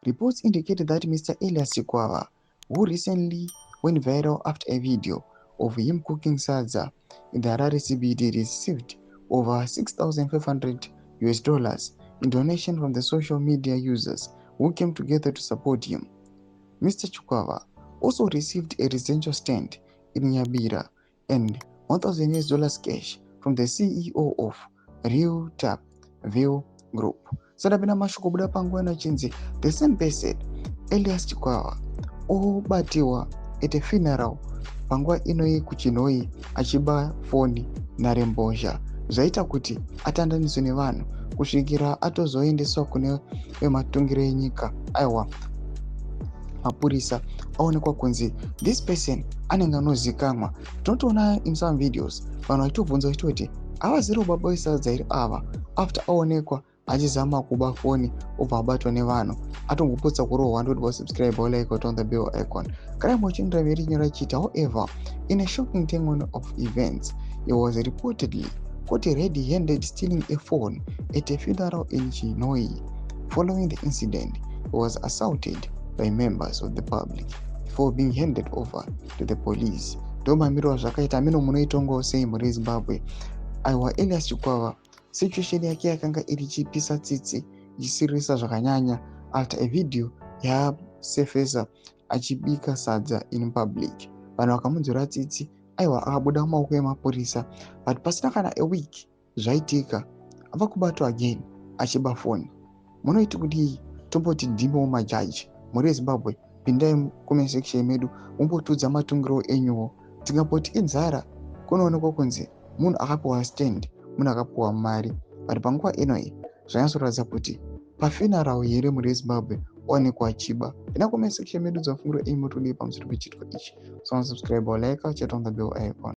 Reports indicated that Mr. Elias Chikwava, who recently went viral after a video of him cooking sadza in the Harare CBD, received over 6,500 US dollars in donation from the social media users who came together to support him. Mr. Chikwava also received a residential stand in Nyabira and 1,000 US dollars cash from the CEO of Real Tap View Group. Sadapina mashoko buda pangwana chinzi, the same person, Elias Chikwava, obatiwa at a funeral panguva inoi kuchinoi achiba foni narembozha zvaita kuti atandaniswe nevanhu kusvikira atozoendeswa kune vematungiro enyika. Aiwa, mapurisa aonekwa kunzi this person anenge anozikamwa. Tinotoona in some videos vanhu vachitobvunza vachitoti havaziri baba vesadza here ava, after aonekwa achizama kuba foni obva abatwa nevanhu atongoputsa kurohwa ndoti wasubscribe or like on the bell icon. Kana muchinda mberi nyora chita. However, in a shocking turn of events, he was reportedly caught red-handed stealing a phone at a funeral in Chinoi. Following the incident, he was assaulted by members of the public before being handed over to the police. Ndomamiro zvakaita ameno munoitongawo sei muri Zimbabwe. Aiwa, Elias Chikwava situation yake yakanga iri chipisa tsitsi ichisirisa zvakanyanya after a video yasurfaced achibika sadza in public. Vanhu vakamunzwira tsitsi. Aiwa, akabuda mumaoko emapurisa, but pasina kana a week zvaitika ava kubatwa again achiba foni. Munoiti kuti tomboti ndimo majaji muri Zimbabwe, pindai comment section medu mumbotudza matungiro enyuwo. Tingapoti inzara kunoonekwa kunzi munhu akapiwa stand, munhu akapiwa mari, but panguva inoi zvanyatsoratidza kuti pafuneral here muri Zimbabwe oonekwa achiba. Ina comment section medu dzafungiro enyu mutodii pamusoro pechitiko ichi. So subscribe or like, chat on the bell icon.